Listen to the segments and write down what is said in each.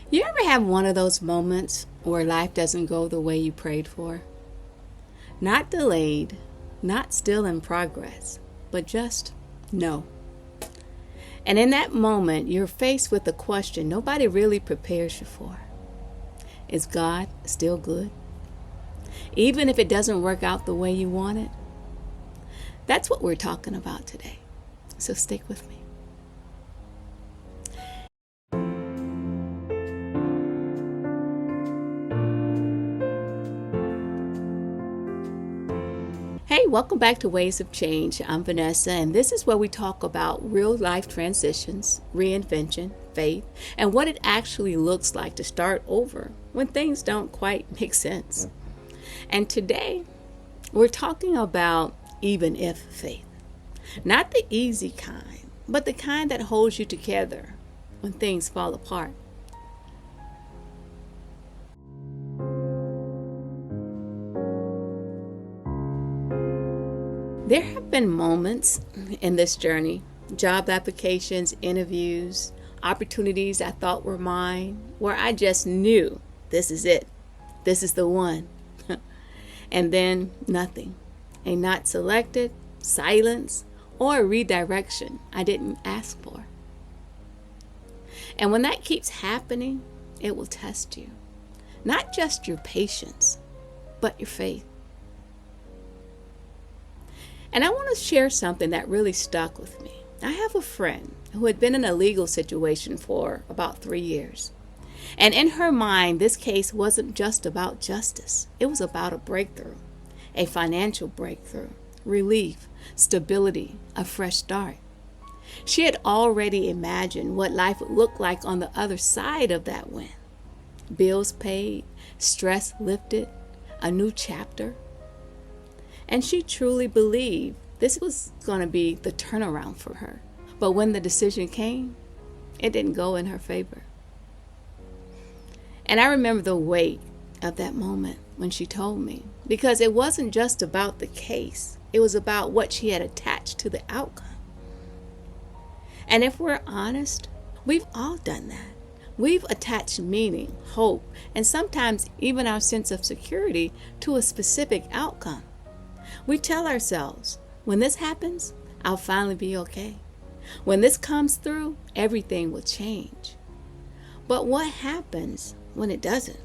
You ever have one of those moments where life doesn't go the way you prayed for? Not delayed, not still in progress, but just no. And in that moment, you're faced with a question nobody really prepares you for. Is God still good? Even if it doesn't work out the way you want it? That's what we're talking about today. So stick with me. Hey, welcome back to Ways of Change. I'm Vanessa, and this is where we talk about real life transitions, reinvention, faith, and what it actually looks like to start over when things don't quite make sense. And today, we're talking about even if faith. Not the easy kind, but the kind that holds you together when things fall apart. There have been moments in this journey, job applications, interviews, opportunities I thought were mine, where I just knew this is it. This is the one. And then nothing. A not selected, silence, or a redirection I didn't ask for. And when that keeps happening, it will test you. Not just your patience, but your faith. And I want to share something that really stuck with me. I have a friend who had been in a legal situation for about 3 years. And in her mind, this case wasn't just about justice. It was about a breakthrough, a financial breakthrough, relief, stability, a fresh start. She had already imagined what life would look like on the other side of that win. Bills paid, stress lifted, a new chapter. And she truly believed this was going to be the turnaround for her. But when the decision came, it didn't go in her favor. And I remember the weight of that moment when she told me, because it wasn't just about the case. It was about what she had attached to the outcome. And if we're honest, we've all done that. We've attached meaning, hope, and sometimes even our sense of security to a specific outcome. We tell ourselves, when this happens, I'll finally be okay. When this comes through, everything will change. But what happens when it doesn't?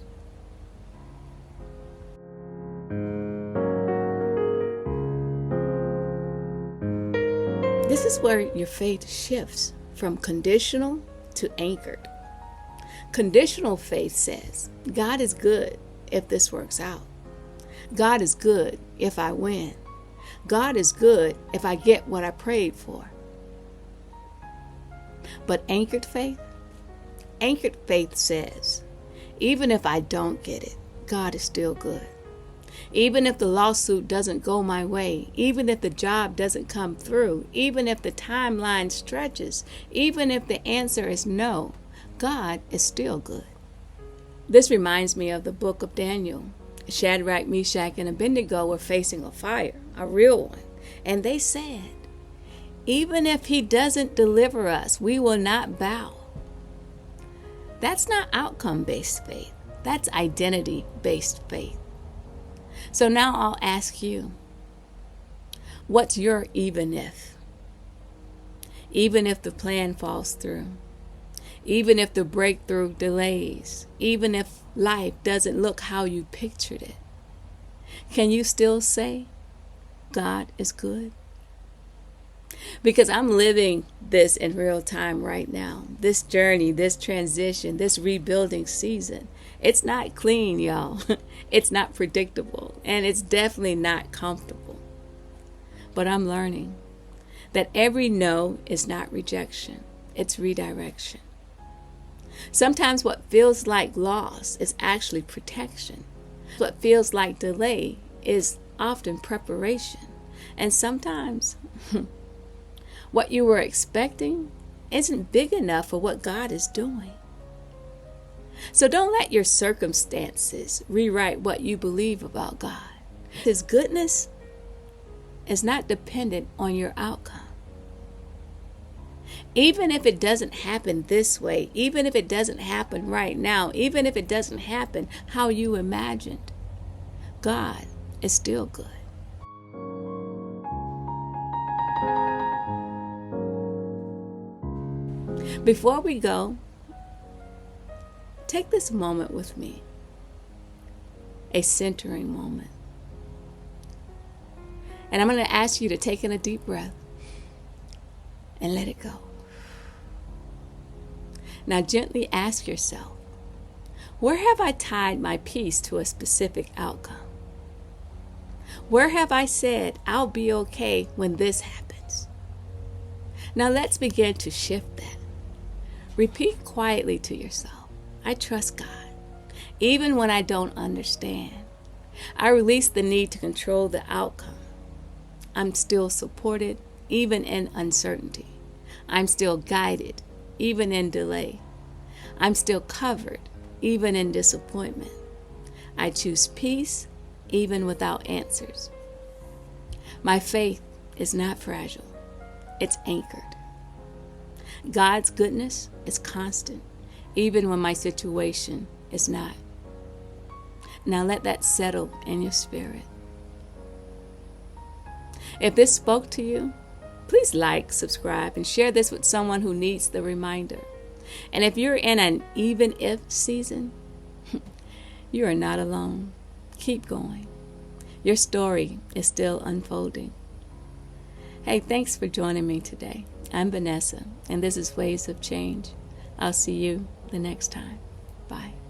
This is where your faith shifts from conditional to anchored. Conditional faith says, God is good if this works out. God is good if I win. God is good if I get what I prayed for. But anchored faith says, even if I don't get it, God is still good. Even if the lawsuit doesn't go my way, even if the job doesn't come through, even if the timeline stretches, even if the answer is no, God is still good. This reminds me of the book of Daniel. Shadrach, Meshach, and Abednego were facing a fire, a real one. And they said, even if he doesn't deliver us, we will not bow. That's not outcome-based faith. That's identity-based faith. So now I'll ask you, what's your even if? Even if the plan falls through, even if the breakthrough delays, even if life doesn't look how you pictured it, can you still say, God is good? Because I'm living this in real time right now. This journey, this transition, this rebuilding season. It's not clean, y'all. It's not predictable. And it's definitely not comfortable. But I'm learning that every no is not rejection. It's redirection. Sometimes what feels like loss is actually protection. What feels like delay is often preparation. And sometimes what you were expecting isn't big enough for what God is doing. So don't let your circumstances rewrite what you believe about God. His goodness is not dependent on your outcome. Even if it doesn't happen this way, even if it doesn't happen right now, even if it doesn't happen how you imagined, God is still good. Before we go, take this moment with me, a centering moment. And I'm going to ask you to take in a deep breath and let it go. Now gently ask yourself, where have I tied my peace to a specific outcome? Where have I said, I'll be okay when this happens? Now let's begin to shift that. Repeat quietly to yourself, I trust God, even when I don't understand. I release the need to control the outcome. I'm still supported, even in uncertainty. I'm still guided, even in delay. I'm still covered, even in disappointment. I choose peace, even without answers. My faith is not fragile. It's anchored. God's goodness is constant, even when my situation is not. Now let that settle in your spirit. If this spoke to you, please like, subscribe, and share this with someone who needs the reminder. And if you're in an even if season, you are not alone. Keep going. Your story is still unfolding. Hey, thanks for joining me today. I'm Vanessa, and this is Waves of Change. I'll see you the next time. Bye.